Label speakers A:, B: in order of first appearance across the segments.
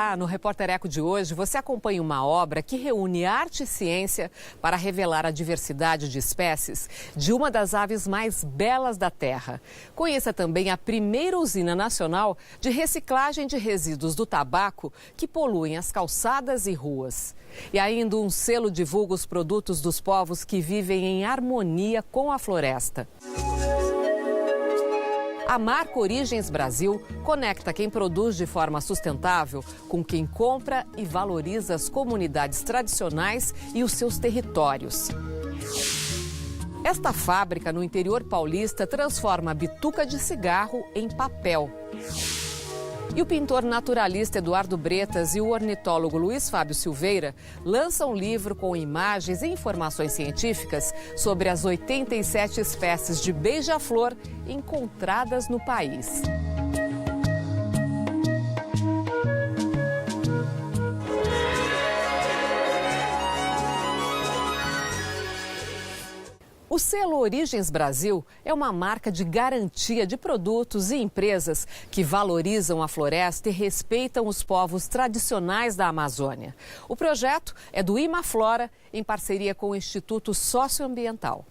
A: Olá, no Repórter Eco de hoje você acompanha uma obra que reúne arte e ciência para revelar a diversidade de espécies de uma das aves mais belas da Terra. Conheça também a primeira usina nacional de reciclagem de resíduos do tabaco que poluem as calçadas e ruas. E ainda um selo divulga os produtos dos povos que vivem em harmonia com a floresta. A marca Origens Brasil conecta quem produz de forma sustentável com quem compra e valoriza as comunidades tradicionais e os seus territórios. Esta fábrica no interior paulista transforma a bituca de cigarro em papel. E o pintor naturalista Eduardo Bretas e o ornitólogo Luiz Fábio Silveira lançam um livro com imagens e informações científicas sobre as 87 espécies de beija-flor encontradas no país. O selo Origens Brasil é uma marca de garantia de produtos e empresas que valorizam a floresta e respeitam os povos tradicionais da Amazônia. O projeto é do Imaflora, em parceria com o Instituto Socioambiental.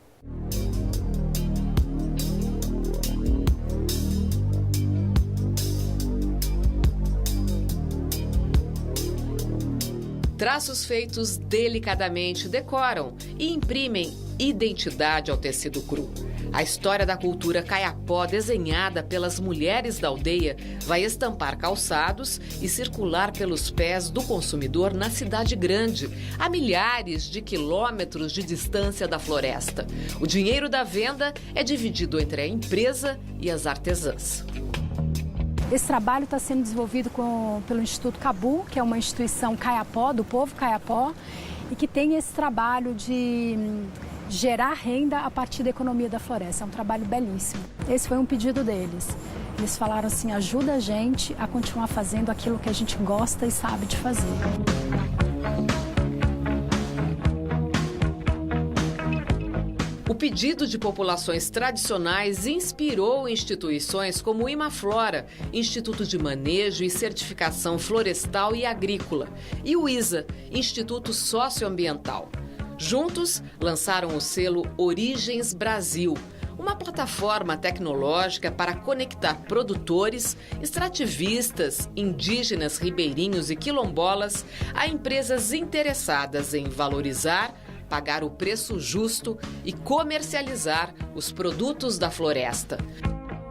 A: Traços feitos delicadamente decoram e imprimem identidade ao tecido cru. A história da cultura caiapó, desenhada pelas mulheres da aldeia, vai estampar calçados e circular pelos pés do consumidor na cidade grande, a milhares de quilômetros de distância da floresta. O dinheiro da venda é dividido entre a empresa e as artesãs.
B: Esse trabalho está sendo desenvolvido pelo Instituto Cabu, que é uma instituição caiapó, do povo caiapó, e que tem esse trabalho de gerar renda a partir da economia da floresta. É um trabalho belíssimo. Esse foi um pedido deles. Eles falaram assim, ajuda a gente a continuar fazendo aquilo que a gente gosta e sabe de fazer.
A: O pedido de populações tradicionais inspirou instituições como o Imaflora, Instituto de Manejo e Certificação Florestal e Agrícola, e o ISA, Instituto Socioambiental. Juntos, lançaram o selo Origens Brasil, uma plataforma tecnológica para conectar produtores, extrativistas, indígenas, ribeirinhos e quilombolas a empresas interessadas em valorizar, pagar o preço justo e comercializar os produtos da floresta.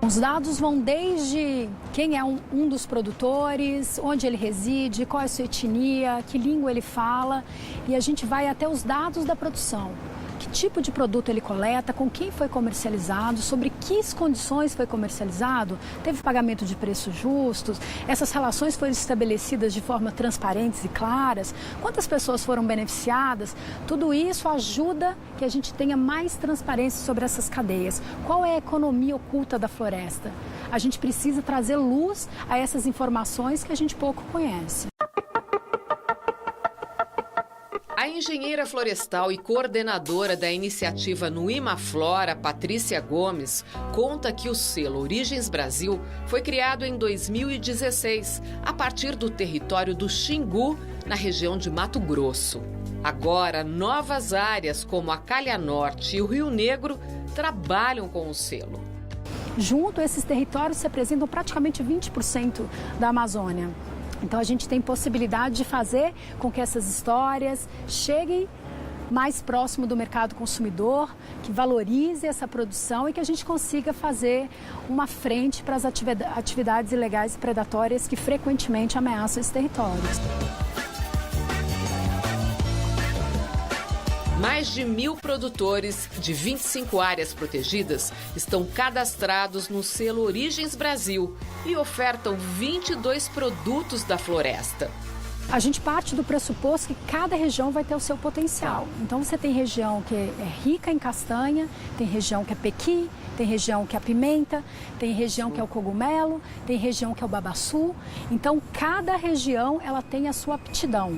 B: Os dados vão desde quem é um dos produtores, onde ele reside, qual é a sua etnia, que língua ele fala, e a gente vai até os dados da produção. Que tipo de produto ele coleta, com quem foi comercializado, sobre que condições foi comercializado, teve pagamento de preços justos, essas relações foram estabelecidas de forma transparentes e claras, quantas pessoas foram beneficiadas, tudo isso ajuda que a gente tenha mais transparência sobre essas cadeias. Qual é a economia oculta da floresta? A gente precisa trazer luz a essas informações que a gente pouco conhece.
A: A engenheira florestal e coordenadora da iniciativa no Imaflora, Patrícia Gomes, conta que o selo Origens Brasil foi criado em 2016, a partir do território do Xingu, na região de Mato Grosso. Agora, novas áreas como a Calha Norte e o Rio Negro trabalham com o selo.
B: Junto, esses territórios representam praticamente 20% da Amazônia. Então, a gente tem possibilidade de fazer com que essas histórias cheguem mais próximo do mercado consumidor, que valorize essa produção e que a gente consiga fazer uma frente para as atividades ilegais e predatórias que frequentemente ameaçam esses territórios.
A: Mais de 1.000 produtores de 25 áreas protegidas estão cadastrados no selo Origens Brasil e ofertam 22 produtos da floresta.
B: A gente parte do pressuposto que cada região vai ter o seu potencial. Então você tem região que é rica em castanha, tem região que é pequi, tem região que é a pimenta, tem região que é o cogumelo, tem região que é o babaçu. Então cada região ela tem a sua aptidão.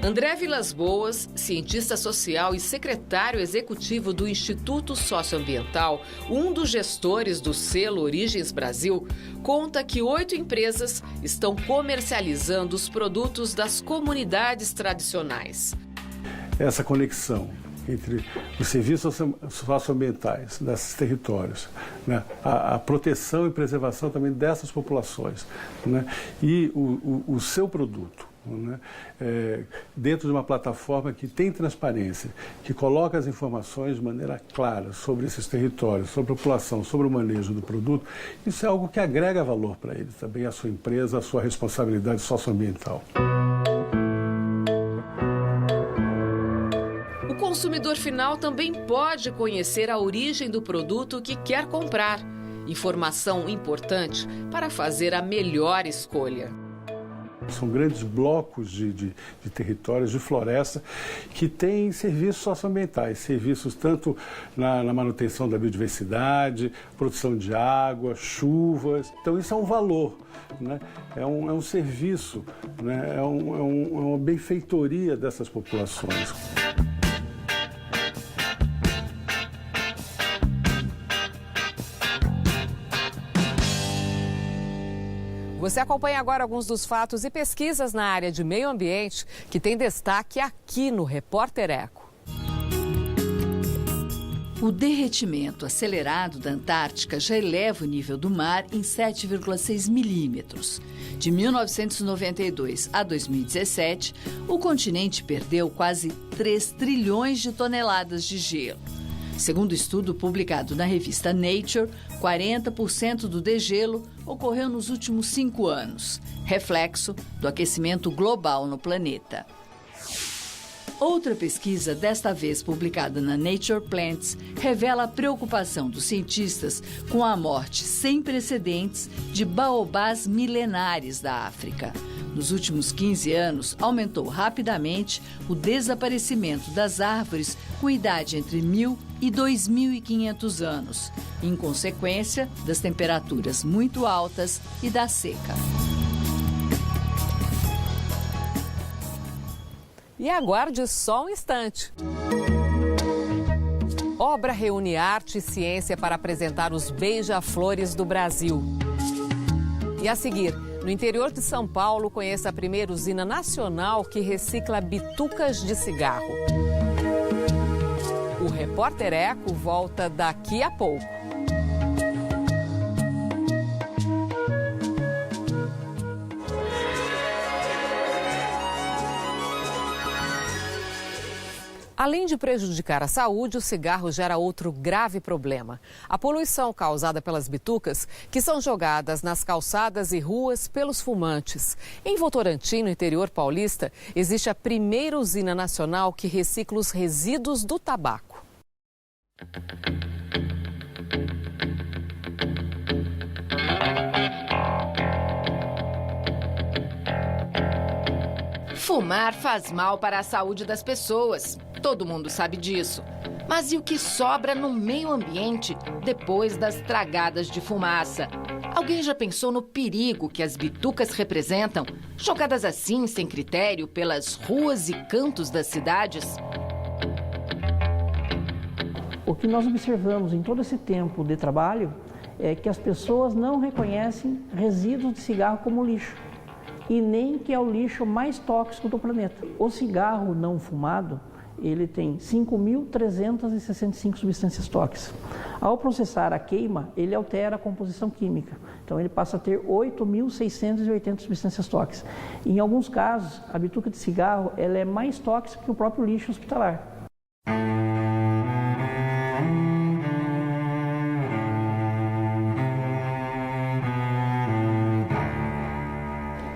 A: André Vilas Boas, cientista social e secretário executivo do Instituto Socioambiental, um dos gestores do selo Origens Brasil, conta que 8 empresas estão comercializando os produtos das comunidades tradicionais.
C: Essa conexão entre os serviços socioambientais desses territórios, né, a proteção e preservação também dessas populações, né, e o seu produto, né, dentro de uma plataforma que tem transparência, que coloca as informações de maneira clara sobre esses territórios, sobre a população, sobre o manejo do produto, isso é algo que agrega valor para eles, também a sua empresa, a sua responsabilidade socioambiental.
A: O consumidor final também pode conhecer a origem do produto que quer comprar. Informação importante para fazer a melhor escolha.
C: São grandes blocos de territórios, de floresta, que têm serviços socioambientais, serviços tanto na manutenção da biodiversidade, produção de água, chuvas. Então isso é um valor, né? É um serviço, né? É uma benfeitoria dessas populações.
A: Você acompanha agora alguns dos fatos e pesquisas na área de meio ambiente que tem destaque aqui no Repórter Eco.
D: O derretimento acelerado da Antártica já eleva o nível do mar em 7,6 milímetros. De 1992 a 2017, o continente perdeu quase 3 trilhões de toneladas de gelo. Segundo estudo publicado na revista Nature, 40% do degelo ocorreu nos últimos 5 anos, reflexo do aquecimento global no planeta. Outra pesquisa, desta vez publicada na Nature Plants, revela a preocupação dos cientistas com a morte sem precedentes de baobás milenares da África. Nos últimos 15 anos, aumentou rapidamente o desaparecimento das árvores com idade entre 1.000 e 2.500 anos, em consequência das temperaturas muito altas e da seca.
A: E aguarde só um instante. Obra reúne arte e ciência para apresentar os beija-flores do Brasil. E a seguir, no interior de São Paulo, conheça a primeira usina nacional que recicla bitucas de cigarro. O Repórter Eco volta daqui a pouco. Além de prejudicar a saúde, o cigarro gera outro grave problema: a poluição causada pelas bitucas, que são jogadas nas calçadas e ruas pelos fumantes. Em Votorantim, no interior paulista, existe a primeira usina nacional que recicla os resíduos do tabaco.
E: Fumar faz mal para a saúde das pessoas. Todo mundo sabe disso. Mas e o que sobra no meio ambiente depois das tragadas de fumaça? Alguém já pensou no perigo que as bitucas representam, jogadas assim, sem critério, pelas ruas e cantos das cidades?
F: O que nós observamos em todo esse tempo de trabalho é que as pessoas não reconhecem resíduos de cigarro como lixo, e nem que é o lixo mais tóxico do planeta. O cigarro não fumado, ele tem 5.365 substâncias tóxicas. Ao processar a queima, ele altera a composição química. Então, ele passa a ter 8.680 substâncias tóxicas. Em alguns casos, a bituca de cigarro ela é mais tóxica que o próprio lixo hospitalar.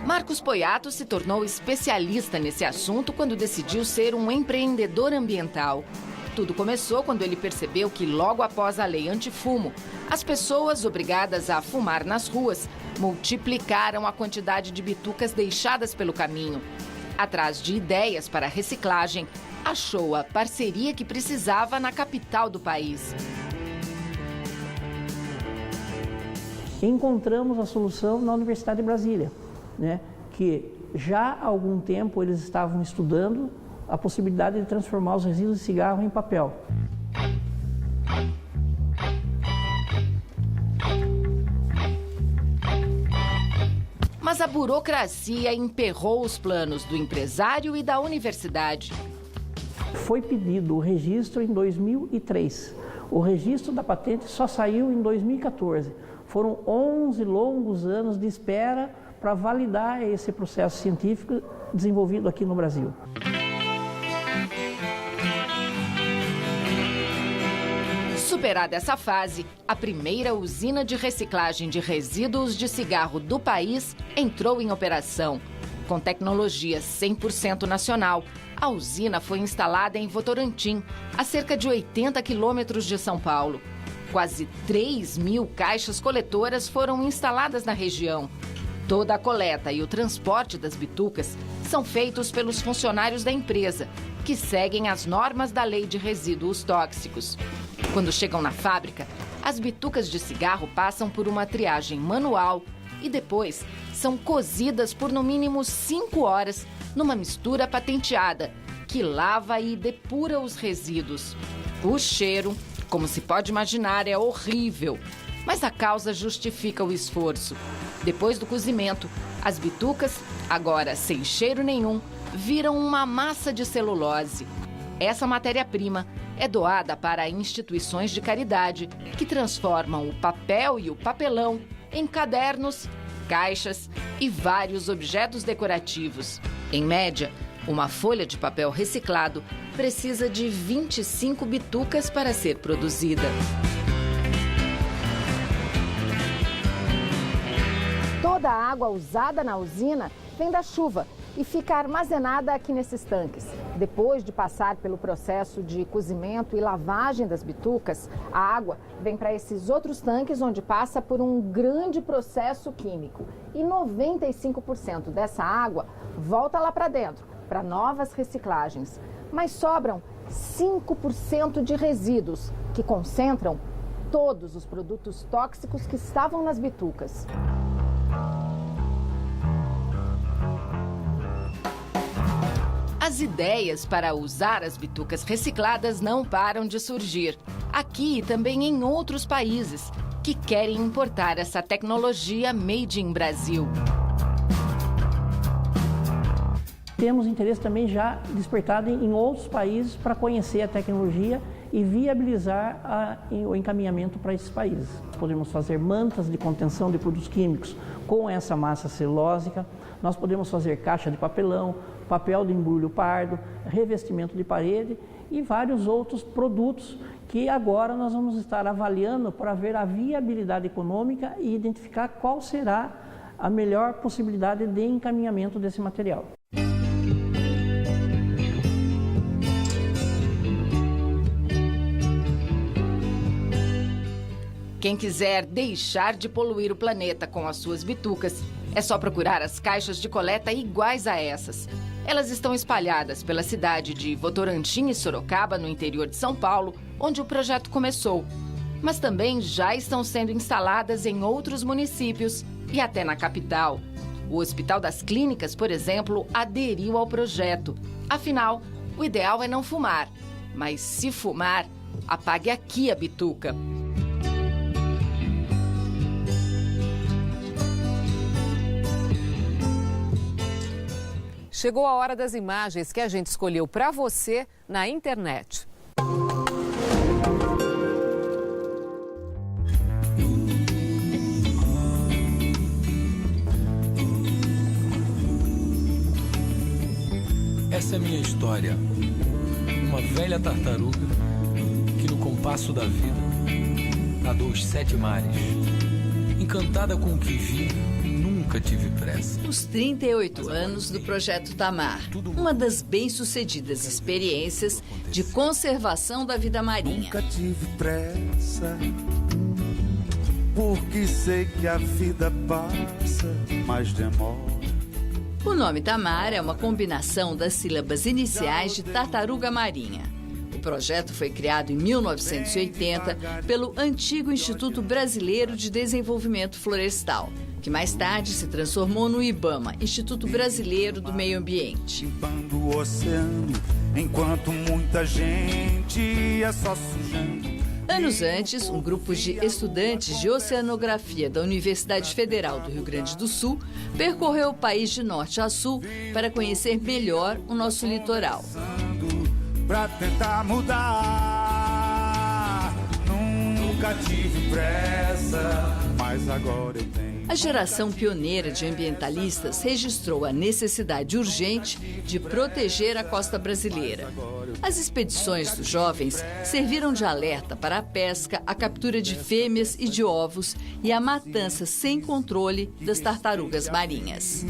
E: Marcos Poiato se tornou especialista nesse assunto quando decidiu ser um empreendedor ambiental. Tudo começou quando ele percebeu que, logo após a lei antifumo, as pessoas obrigadas a fumar nas ruas multiplicaram a quantidade de bitucas deixadas pelo caminho. Atrás de ideias para reciclagem, achou a parceria que precisava na capital do país.
F: Encontramos a solução na Universidade de Brasília, que já há algum tempo eles estavam estudando a possibilidade de transformar os resíduos de cigarro em papel.
E: Mas a burocracia emperrou os planos do empresário e da universidade.
F: Foi pedido o registro em 2003. O registro da patente só saiu em 2014. Foram 11 longos anos de espera para validar esse processo científico desenvolvido aqui no Brasil.
E: Superada essa fase, a primeira usina de reciclagem de resíduos de cigarro do país entrou em operação. Com tecnologia 100% nacional, a usina foi instalada em Votorantim, a cerca de 80 quilômetros de São Paulo. Quase 3.000 caixas coletoras foram instaladas na região. Toda a coleta e o transporte das bitucas são feitos pelos funcionários da empresa, que seguem as normas da Lei de Resíduos Tóxicos. Quando chegam na fábrica, as bitucas de cigarro passam por uma triagem manual e depois são cozidas por no mínimo 5 horas numa mistura patenteada, que lava e depura os resíduos. O cheiro, como se pode imaginar, é horrível, mas a causa justifica o esforço. Depois do cozimento, as bitucas, agora sem cheiro nenhum, viram uma massa de celulose. Essa matéria-prima é doada para instituições de caridade que transformam o papel e o papelão em cadernos, caixas e vários objetos decorativos. Em média, uma folha de papel reciclado precisa de 25 bitucas para ser produzida.
G: Toda a água usada na usina vem da chuva e fica armazenada aqui nesses tanques. Depois de passar pelo processo de cozimento e lavagem das bitucas, a água vem para esses outros tanques onde passa por um grande processo químico. E 95% dessa água volta lá para dentro, para novas reciclagens. Mas sobram 5% de resíduos, que concentram todos os produtos tóxicos que estavam nas bitucas.
E: As ideias para usar as bitucas recicladas não param de surgir, aqui e também em outros países, que querem importar essa tecnologia made in Brasil.
F: Temos interesse também já despertado em outros países para conhecer a tecnologia e viabilizar o encaminhamento para esses países. Podemos fazer mantas de contenção de produtos químicos com essa massa celulósica, nós podemos fazer caixa de papelão, papel de embrulho pardo, revestimento de parede e vários outros produtos que agora nós vamos estar avaliando para ver a viabilidade econômica e identificar qual será a melhor possibilidade de encaminhamento desse material.
E: Quem quiser deixar de poluir o planeta com as suas bitucas, é só procurar as caixas de coleta iguais a essas. Elas estão espalhadas pela cidade de Votorantim e Sorocaba, no interior de São Paulo, onde o projeto começou. Mas também já estão sendo instaladas em outros municípios e até na capital. O Hospital das Clínicas, por exemplo, aderiu ao projeto. Afinal, o ideal é não fumar. Mas se fumar, apague aqui a bituca.
A: Chegou a hora das imagens que a gente escolheu para você na internet.
H: Essa é a minha história. Uma velha tartaruga que no compasso da vida nadou os 7 mares. Encantada com o que vi, nunca tive pressa.
D: Os 38 anos do Projeto Tamar, uma das bem-sucedidas experiências de conservação da vida marinha.
I: Nunca tive pressa, porque sei que a vida passa, mas demora.
D: O nome Tamar é uma combinação das sílabas iniciais de tartaruga marinha. O projeto foi criado em 1980 pelo antigo Instituto Brasileiro de Desenvolvimento Florestal, que mais tarde se transformou no IBAMA, Instituto Brasileiro do Meio Ambiente.
I: Limpando o oceano, enquanto muita gente é só sujando.
D: Anos antes, um grupo de estudantes de oceanografia da Universidade Federal do Rio Grande do Sul percorreu o país de norte a sul para conhecer melhor o nosso litoral.
I: Pra tentar mudar, nunca tive pressa, mas agora eu tenho.
D: A geração pioneira de ambientalistas registrou a necessidade urgente de proteger a costa brasileira. As expedições dos jovens serviram de alerta para a pesca, a captura de fêmeas e de ovos e a matança sem controle das tartarugas marinhas.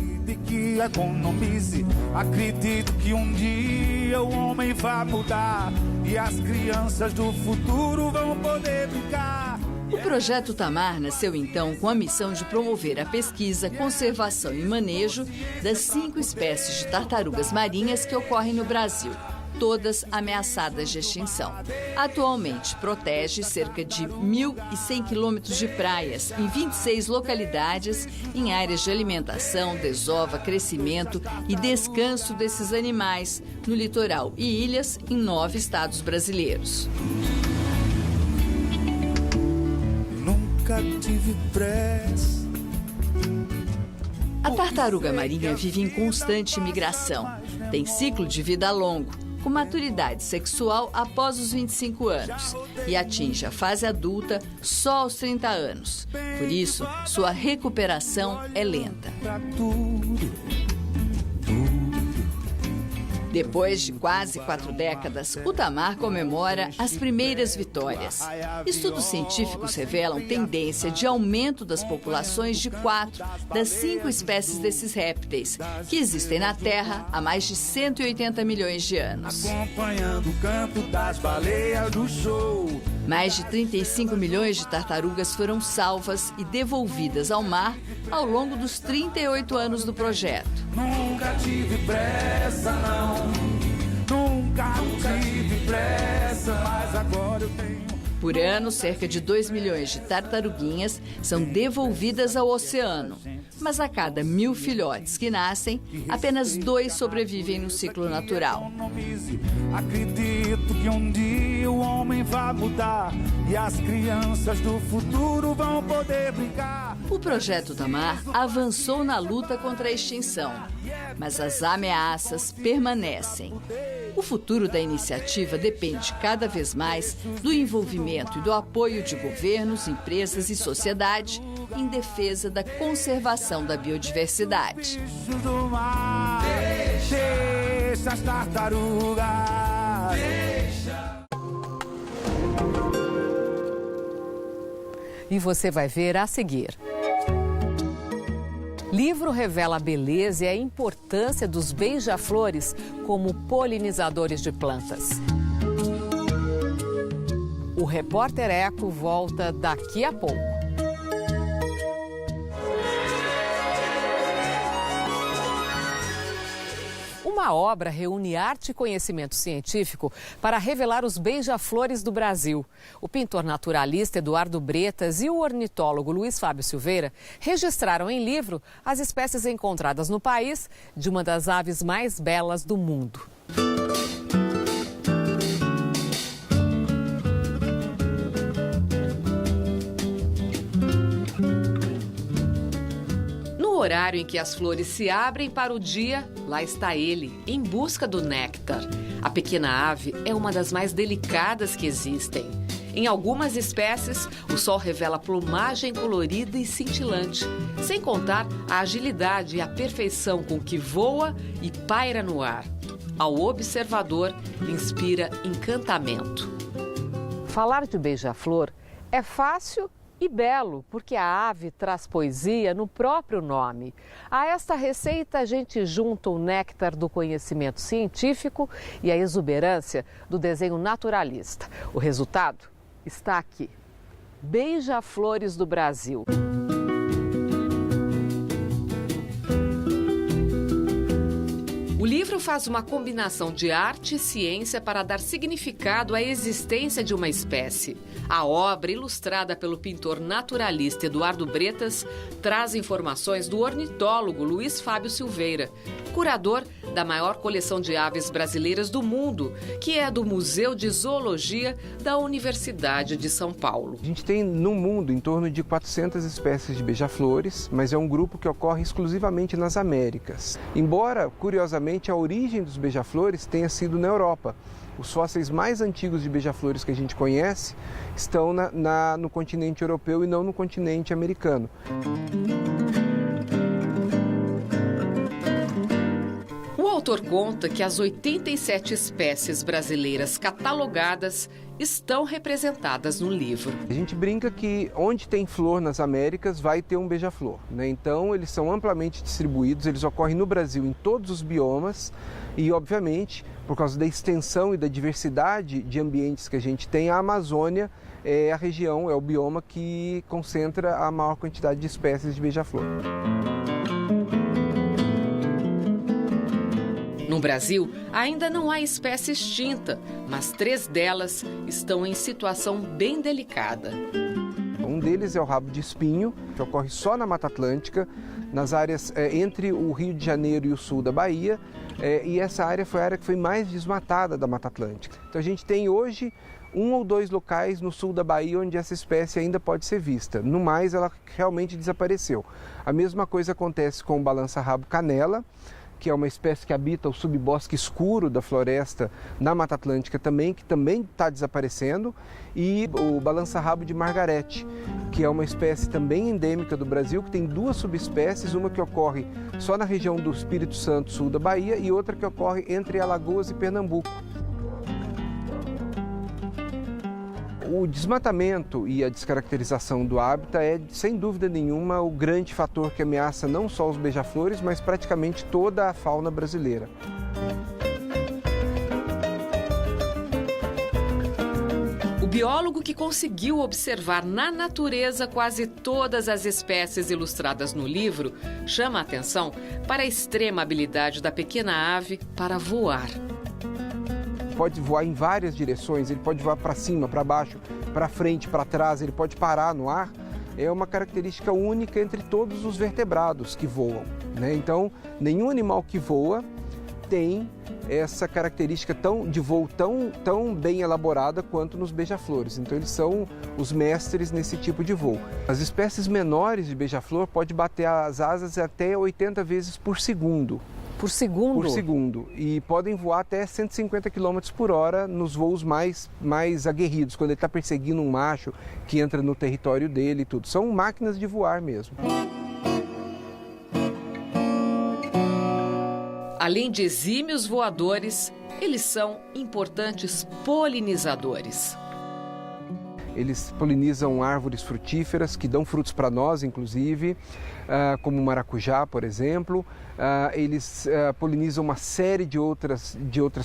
I: Que economize, acredito que um dia o homem vai mudar e as crianças do futuro vão poder brincar.
D: O Projeto Tamar nasceu então com a missão de promover a pesquisa, conservação e manejo das 5 espécies de tartarugas marinhas que ocorrem no Brasil, todas ameaçadas de extinção. Atualmente protege cerca de 1.100 quilômetros de praias em 26 localidades em áreas de alimentação, desova, crescimento e descanso desses animais no litoral e ilhas em 9 estados brasileiros.
I: Tive pressa.
D: A tartaruga marinha vive em constante migração. Tem ciclo de vida longo, com maturidade sexual após os 25 anos e atinge a fase adulta só aos 30 anos. Por isso, sua recuperação é lenta. Depois de quase 4 décadas, o Tamar comemora as primeiras vitórias. Estudos científicos revelam tendência de aumento das populações de 4 das 5 espécies desses répteis, que existem na Terra há mais de 180 milhões de anos.
I: Acompanhando o canto das baleias do show.
D: Mais de 35 milhões de tartarugas foram salvas e devolvidas ao mar ao longo dos 38 anos do projeto.
I: Nunca tive pressa, não. Nunca tive pressa, mas agora eu tenho.
D: Por ano, cerca de 2 milhões de tartaruguinhas são devolvidas ao oceano. Mas a cada 1.000 filhotes que nascem, apenas 2 sobrevivem no ciclo natural.
I: Acredito que um dia o homem vai mudar e as crianças do futuro vão poder brincar.
D: O Projeto Tamar avançou na luta contra a extinção, mas as ameaças permanecem. O futuro da iniciativa depende cada vez mais do envolvimento e do apoio de governos, empresas e sociedade em defesa da conservação da biodiversidade.
I: Deixa as tartarugas.
A: E você vai ver a seguir. Livro revela a beleza e a importância dos beija-flores como polinizadores de plantas. O Repórter Eco volta daqui a pouco. Uma obra reúne arte e conhecimento científico para revelar os beija-flores do Brasil. O pintor naturalista Eduardo Bretas e o ornitólogo Luiz Fábio Silveira registraram em livro as espécies encontradas no país de uma das aves mais belas do mundo. No horário em que as flores se abrem para o dia, lá está ele, em busca do néctar. A pequena ave é uma das mais delicadas que existem. Em algumas espécies, o sol revela plumagem colorida e cintilante, sem contar a agilidade e a perfeição com que voa e paira no ar. Ao observador, inspira encantamento. Falar de beija-flor é fácil e belo, porque a ave traz poesia no próprio nome. A esta receita a gente junta o néctar do conhecimento científico e a exuberância do desenho naturalista. O resultado está aqui. Beija-flores do Brasil. O livro livro faz uma combinação de arte e ciência para dar significado à existência de uma espécie. A obra, ilustrada pelo pintor naturalista Eduardo Bretas, traz informações do ornitólogo Luiz Fábio Silveira, curador da maior coleção de aves brasileiras do mundo, que é do Museu de Zoologia da Universidade de São Paulo.
J: A gente tem no mundo em torno de 400 espécies de beija-flores, mas é um grupo que ocorre exclusivamente nas Américas. Embora, curiosamente, a origem dos beija-flores tenha sido na Europa. Os fósseis mais antigos de beija-flores que a gente conhece estão no continente europeu e não no continente americano.
A: O autor conta que as 87 espécies brasileiras catalogadas estão representadas no livro.
J: A gente brinca que onde tem flor nas Américas vai ter um beija-flor, né? Então eles são amplamente distribuídos, eles ocorrem no Brasil em todos os biomas e, obviamente, por causa da extensão e da diversidade de ambientes que a gente tem, a Amazônia é a região, é o bioma que concentra a maior quantidade de espécies de beija-flor.
A: No Brasil, ainda não há espécie extinta, mas 3 delas estão em situação bem delicada.
J: Um deles é o rabo de espinho, que ocorre só na Mata Atlântica, nas áreas entre o Rio de Janeiro e o sul da Bahia, e essa área foi a área que foi mais desmatada da Mata Atlântica. Então a gente tem hoje 1 ou 2 locais no sul da Bahia onde essa espécie ainda pode ser vista. No mais, ela realmente desapareceu. A mesma coisa acontece com o balança-rabo canela, que é uma espécie que habita o subbosque escuro da floresta na Mata Atlântica também, que também está desaparecendo, e o balança-rabo de Margarete, que é uma espécie também endêmica do Brasil, que tem 2 subespécies, uma que ocorre só na região do Espírito Santo, sul da Bahia, e outra que ocorre entre Alagoas e Pernambuco. O desmatamento e a descaracterização do hábitat é, sem dúvida nenhuma, o grande fator que ameaça não só os beija-flores, mas praticamente toda a fauna brasileira.
A: O biólogo que conseguiu observar na natureza quase todas as espécies ilustradas no livro chama a atenção para a extrema habilidade da pequena ave para voar.
J: Pode voar em várias direções, ele pode voar para cima, para baixo, para frente, para trás, ele pode parar no ar. É uma característica única entre todos os vertebrados que voam, né? Então, nenhum animal que voa tem essa característica de voo tão bem elaborada quanto nos beija-flores. Então, eles são os mestres nesse tipo de voo. As espécies menores de beija-flor podem bater as asas até 80 vezes por segundo.
A: Por segundo?
J: Por segundo. E podem voar até 150 km por hora nos voos mais aguerridos, quando ele está perseguindo um macho que entra no território dele e tudo. São máquinas de voar mesmo.
A: Além de exímios voadores, eles são importantes polinizadores.
J: Eles polinizam árvores frutíferas que dão frutos para nós, inclusive, como o maracujá, por exemplo. Eles polinizam uma série de outras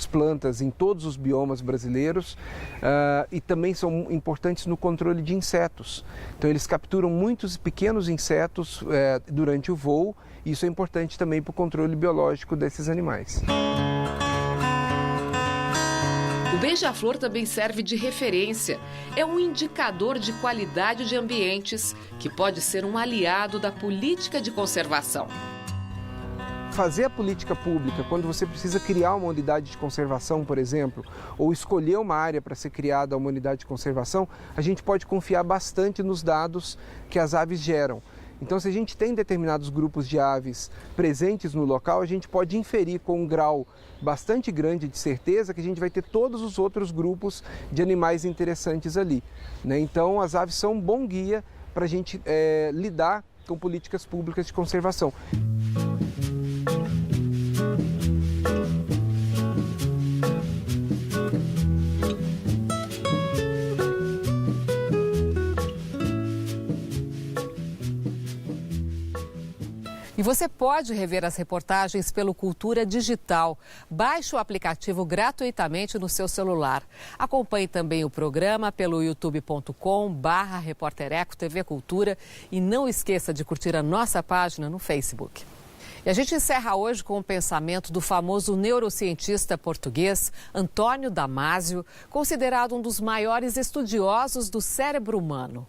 J: plantas em todos os biomas brasileiros e também são importantes no controle de insetos. Então, eles capturam muitos pequenos insetos durante o voo e isso é importante também para o controle biológico desses animais.
A: O beija-flor também serve de referência. É um indicador de qualidade de ambientes que pode ser um aliado da política de conservação.
J: Fazer a política pública, quando você precisa criar uma unidade de conservação, por exemplo, ou escolher uma área para ser criada uma unidade de conservação, a gente pode confiar bastante nos dados que as aves geram. Então, se a gente tem determinados grupos de aves presentes no local, a gente pode inferir com um grau bastante grande de certeza que a gente vai ter todos os outros grupos de animais interessantes ali, né? Então, as aves são um bom guia para a gente lidar com políticas públicas de conservação.
A: E você pode rever as reportagens pelo Cultura Digital. Baixe o aplicativo gratuitamente no seu celular. Acompanhe também o programa pelo youtube.com/Repórter Eco TV Cultura e não esqueça de curtir a nossa página no Facebook. E a gente encerra hoje com o pensamento do famoso neurocientista português Antônio Damasio, considerado um dos maiores estudiosos do cérebro humano.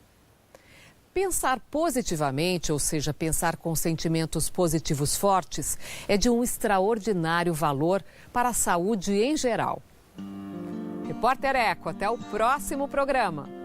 A: Pensar positivamente, ou seja, pensar com sentimentos positivos fortes, é de um extraordinário valor para a saúde em geral. Repórter Eco, até o próximo programa.